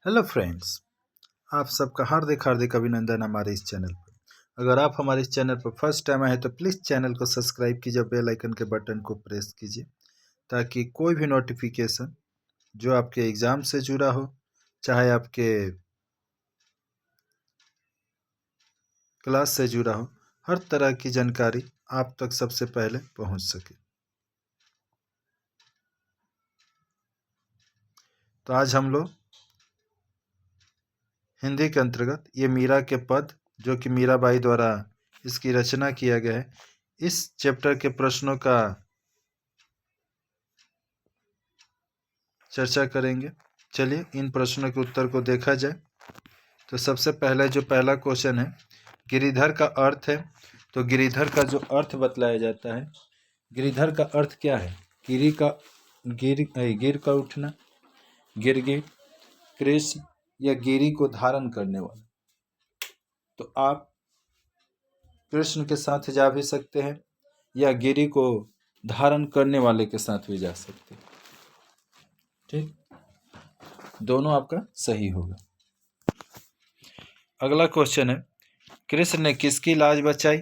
Hello friends, आप सबका हार्दिक हार्दिक अभिनंदन हमारे इस चैनल पर। अगर आप हमारे इस चैनल पर फर्स्ट टाइम आए तो प्लीज़ चैनल को सब्सक्राइब कीजिए, बेल आइकन के बटन को प्रेस कीजिए ताकि कोई भी नोटिफिकेशन जो आपके एग्ज़ाम से जुड़ा हो, चाहे आपके क्लास से जुड़ा हो, हर तरह की जानकारी आप तक सबसे पहले पहुंच सके। तो आज हम लोग हिंदी के अंतर्गत ये मीरा के पद, जो कि मीराबाई द्वारा इसकी रचना किया गया है, इस चैप्टर के प्रश्नों का चर्चा करेंगे। चलिए इन प्रश्नों के उत्तर को देखा जाए। तो सबसे पहले जो पहला क्वेश्चन है, गिरिधर का अर्थ है। तो गिरिधर का जो अर्थ बतलाया जाता है, गिरिधर का अर्थ क्या है? गिर का उठना, गिरगिट, कृष्ण या गिरी को धारण करने वाला। तो आप कृष्ण के साथ जा भी सकते हैं या गिरी को धारण करने वाले के साथ भी जा सकते हैं। ठीक, दोनों आपका सही होगा। अगला क्वेश्चन है, कृष्ण ने किसकी लाज बचाई?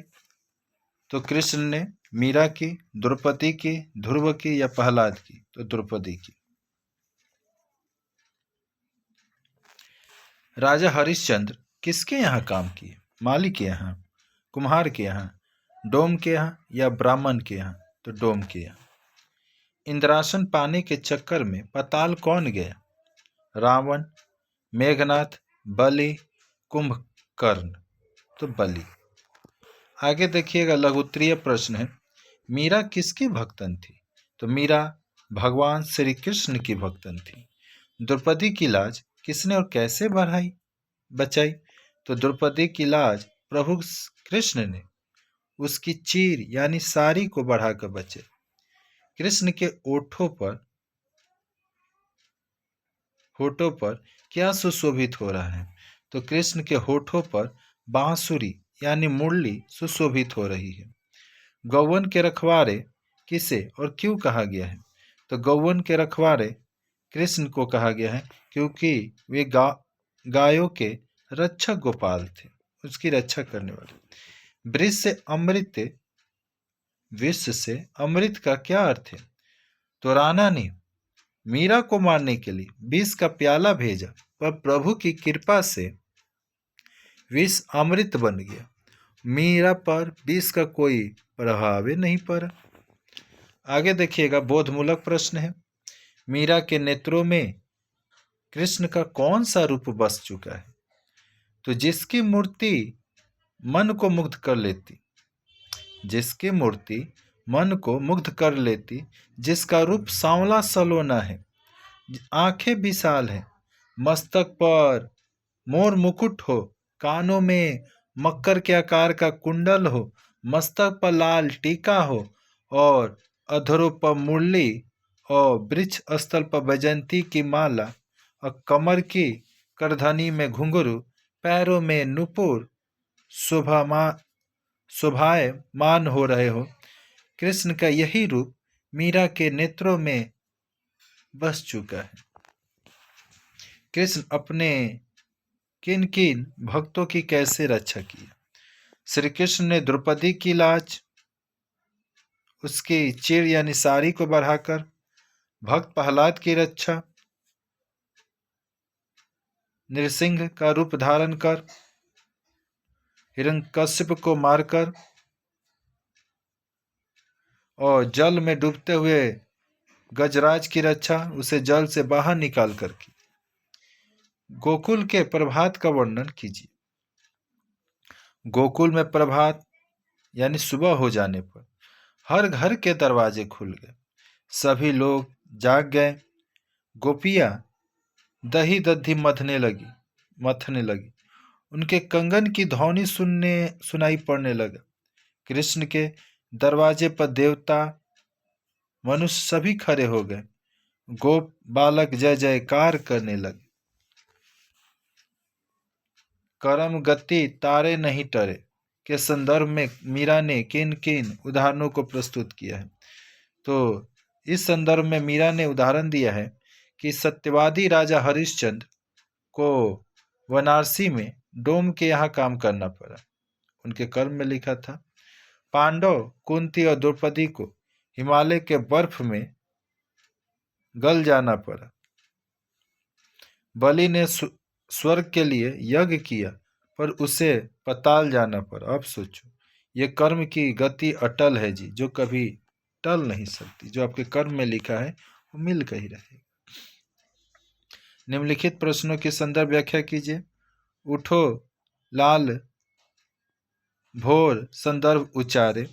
तो कृष्ण ने मीरा की, द्रौपदी की, ध्रुव की या प्रहलाद की? तो द्रौपदी की। राजा हरिश्चंद्र किसके यहाँ काम किए? माली के यहाँ, कुम्हार के यहाँ, डोम के यहाँ या ब्राह्मण के यहाँ? तो डोम के यहाँ। इंद्रासन पाने के चक्कर में पाताल कौन गया? रावण, मेघनाथ, बलि, कुंभकर्ण? तो बलि। आगे देखिएगा, लघुत्तरीय प्रश्न है, मीरा किसकी भक्तन थी? तो मीरा भगवान श्री कृष्ण की भक्तन थी। द्रौपदी की लाज किसने और कैसे बचाई? तो द्रौपदी की लाज प्रभु कृष्ण ने उसकी चीर यानी साड़ी को बढ़ाकर बचे। कृष्ण के होठों पर क्या सुशोभित हो रहा है? तो कृष्ण के होठों पर बांसुरी यानी मुरली सुशोभित हो रही है। गौवन के रखवारे किसे और क्यों कहा गया है? तो गौवन के रखवारे कृष्ण को कहा गया है क्योंकि वे गायों के रक्षक गोपाल थे, उसकी रक्षा करने वाले। विष से अमृत का क्या अर्थ है? तो राणा ने मीरा को मारने के लिए विष का प्याला भेजा, पर प्रभु की कृपा से विष अमृत बन गया। मीरा पर विष का कोई प्रभाव नहीं पड़ा। आगे देखिएगा, बोधमूलक प्रश्न है, मीरा के नेत्रों में कृष्ण का कौन सा रूप बस चुका है? तो जिसकी मूर्ति मन को मुग्ध कर लेती, जिसका रूप सांवला सलोना है, आंखें विशाल हैं, मस्तक पर मोर मुकुट हो, कानों में मकर के आकार का कुंडल हो, मस्तक पर लाल टीका हो और अधरों पर मुरली और वृक्ष स्थल पर वैजंती की माला और कमर की करधनी में घुंघरू, पैरों में नुपुर शोभायमान हो रहे हो। कृष्ण का यही रूप मीरा के नेत्रों में बस चुका है। कृष्ण अपने किन किन भक्तों की कैसे रक्षा की? श्री कृष्ण ने द्रौपदी की लाज, उसकी चीर यानी साड़ी को बढ़ाकर, भक्त प्रहलाद की रक्षा, नृसिंह का रूप धारण कर, हिरण्यकश्यप को मारकर और जल में डूबते हुए गजराज की रक्षा, उसे जल से बाहर निकाल कर की। गोकुल के प्रभात का वर्णन कीजिए। गोकुल में प्रभात यानी सुबह हो जाने पर हर घर के दरवाजे खुल गए, सभी लोग जाग गए, गोपियां दही दधी मथने लगी, उनके कंगन की ध्वनि सुनाई पड़ने लगा। कृष्ण के दरवाजे पर देवता मनुष्य सभी खड़े हो गए, गोप बालक जय जयकार करने लगे। करम गति तारे नहीं टरे के संदर्भ में मीरा ने किन किन उदाहरणों को प्रस्तुत किया है? तो इस संदर्भ में मीरा ने उदाहरण दिया है कि सत्यवादी राजा हरिश्चंद्र को वाराणसी में डोम के यहाँ काम करना पड़ा। उनके कर्म में लिखा था। पांडव, कुंती और द्रौपदी को हिमालय के बर्फ में गल जाना पड़ा। बलि ने स्वर्ग के लिए यज्ञ किया पर उसे पताल जाना पड़ा। अब सोचो, ये कर्म की गति अटल है जी, जो कभी टल नहीं सकती। जो आपके कर्म में लिखा है वो मिल कर ही रहेगा। निम्नलिखित प्रश्नों की संदर्भ व्याख्या कीजिए। उठो लाल भोर संदर्भ उच्चारे।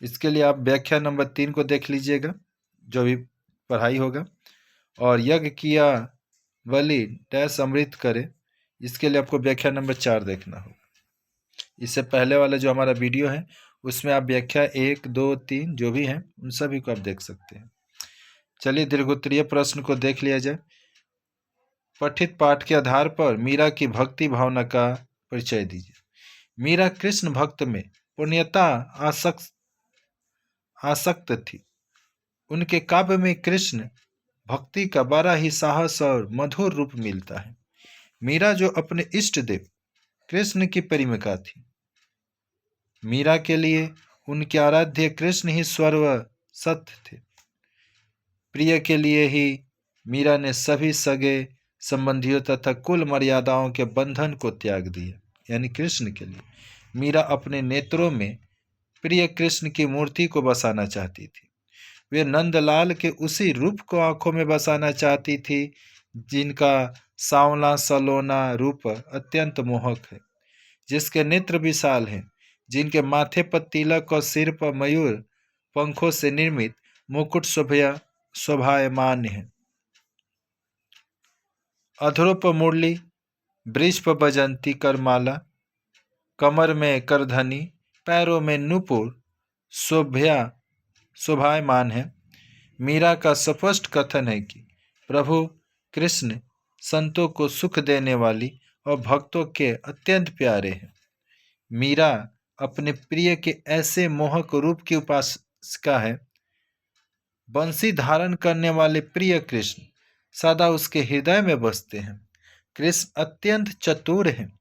इसके लिए आप व्याख्या नंबर 3 को देख लीजिएगा, जो भी पढ़ाई होगा। और यज्ञ किया बलि डैश अमृत करे, इसके लिए आपको व्याख्या नंबर 4 देखना होगा। इससे पहले वाला जो हमारा वीडियो है उसमें आप व्याख्या 1, 2, 3 जो भी हैं उन सभी को आप देख सकते हैं। चलिए दीर्घोत्तरीय प्रश्न को देख लिया जाए। पठित पाठ के आधार पर मीरा की भक्ति भावना का परिचय दीजिए। मीरा कृष्ण भक्त में पूर्णतः आसक्त थी। उनके काव्य में कृष्ण भक्ति का बड़ा ही साहस और मधुर रूप मिलता है। मीरा जो अपने इष्ट देव कृष्ण की प्रेमिका थी। मीरा के लिए उनके आराध्य कृष्ण ही सर्वसत्य थे। प्रिय के लिए ही मीरा ने सभी सगे संबंधियों तथा कुल मर्यादाओं के बंधन को त्याग दिया। यानी कृष्ण के लिए मीरा अपने नेत्रों में प्रिय कृष्ण की मूर्ति को बसाना चाहती थी। वे नंदलाल के उसी रूप को आंखों में बसाना चाहती थी जिनका सांवला सलोना रूप अत्यंत मोहक है, जिसके नेत्र विशाल हैं, जिनके माथे पर तिलक और सिर पर मयूर पंखों से निर्मित मुकुट शोभायमान है। अधरों पर मुरली, वृष पर बजंती करमाला, कमर में करधनी, पैरों में नूपुर शोभायमान है। मीरा का स्पष्ट कथन है कि प्रभु कृष्ण संतों को सुख देने वाली और भक्तों के अत्यंत प्यारे हैं। मीरा अपने प्रिय के ऐसे मोहक रूप की उपासिका है। बंसी धारण करने वाले प्रिय कृष्ण सदा उसके हृदय में बसते हैं। कृष्ण अत्यंत चतुर हैं।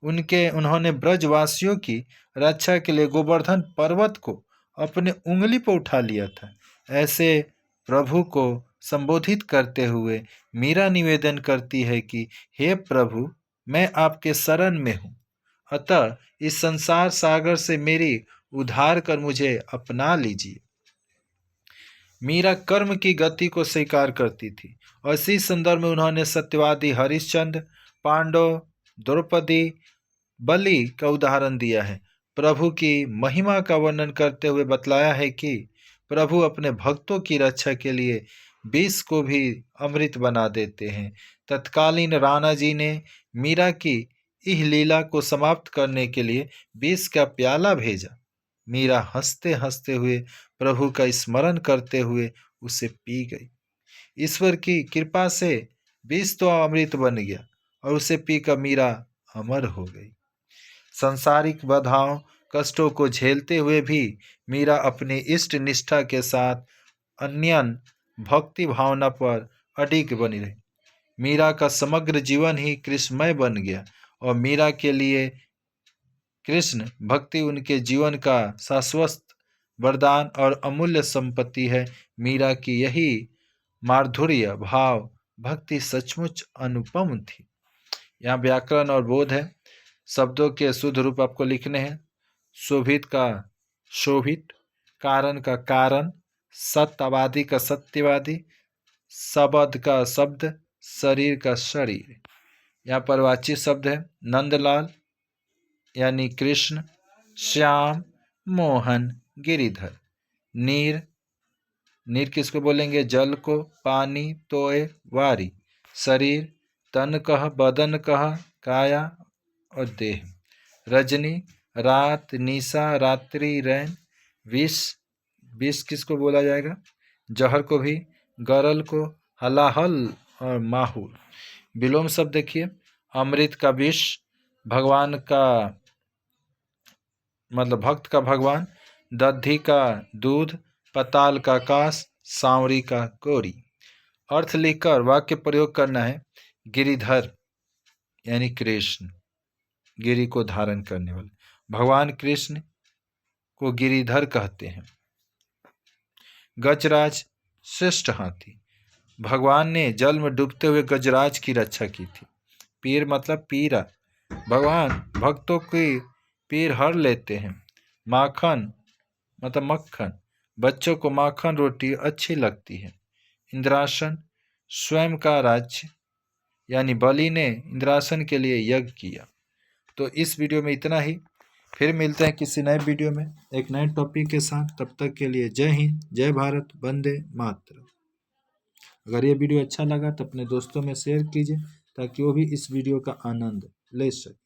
उन्होंने ब्रजवासियों की रक्षा के लिए गोवर्धन पर्वत को अपने उंगली पर उठा लिया था। ऐसे प्रभु को संबोधित करते हुए मीरा निवेदन करती है कि हे प्रभु, मैं आपके शरण में हूँ, अतः इस संसार सागर से मेरी उद्धार कर मुझे अपना लीजिए। मीरा कर्म की गति को स्वीकार करती थी और इसी संदर्भ में उन्होंने सत्यवादी हरिश्चंद्र, पांडव, द्रौपदी, बलि का उदाहरण दिया है। प्रभु की महिमा का वर्णन करते हुए बतलाया है कि प्रभु अपने भक्तों की रक्षा के लिए विष को भी अमृत बना देते हैं। तत्कालीन राणा जी ने मीरा की इह लीला को समाप्त करने के लिए विष का प्याला भेजा। मीरा हंसते हंसते हुए प्रभु का स्मरण करते हुए उसे पी गई। ईश्वर की कृपा से विष तो अमृत बन गया और उसे पीकर मीरा अमर हो गई। सांसारिक बाधाओं कष्टों को झेलते हुए भी मीरा अपनी इष्ट निष्ठा के साथ अन्यन भक्ति भावना पर अडिग बनी रही। मीरा का समग्र जीवन ही कृष्णमय बन गया और मीरा के लिए कृष्ण भक्ति उनके जीवन का शाश्वत वरदान और अमूल्य संपत्ति है। मीरा की यही माधुर्य भाव भक्ति सचमुच अनुपम थी। यहाँ व्याकरण और बोध है। शब्दों के शुद्ध रूप आपको लिखने हैं। शोभित का शोभित, कारण का कारण, सत्यवादी का सत्यवादी, शब्द का शब्द, शरीर का शरीर। यहाँ पर वाची शब्द है नंदलाल यानी कृष्ण, श्याम, मोहन, गिरिधर। नीर, नीर किसको बोलेंगे? जल को। पानी, तोय, वारी। शरीर, तन कह, बदन कह, काया और देह। रजनी, रात, निशा, रात्रि, रैन। विष, विष किसको बोला जाएगा? जहर को भी। गरल को, हलाहल और माहूल। विलोम शब्द देखिए, अमृत का विष, भगवान का मतलब भक्त का भगवान, दधी का दूध, पताल का आकाश, सांवरी का कोरी। अर्थ लिखकर वाक्य प्रयोग करना है। गिरिधर यानी कृष्ण, गिरि को धारण करने वाले। भगवान कृष्ण को गिरिधर कहते हैं। गजराज श्रेष्ठ हाथी, भगवान ने जल में डूबते हुए गजराज की रक्षा की थी। पीर मतलब पीरा, भगवान भक्तों की पीर हर लेते हैं। माखन मतलब मक्खन, बच्चों को माखन रोटी अच्छी लगती है। इंद्रासन स्वयं का राज्य, यानी बलि ने इंद्रासन के लिए यज्ञ किया। तो इस वीडियो में इतना ही, फिर मिलते हैं किसी नए वीडियो में एक नए टॉपिक के साथ। तब तक के लिए जय हिंद, जय भारत, वंदे मातरम। अगर ये वीडियो अच्छा लगा तो अपने दोस्तों में शेयर कीजिए ताकि वो भी इस वीडियो का आनंद ले सके।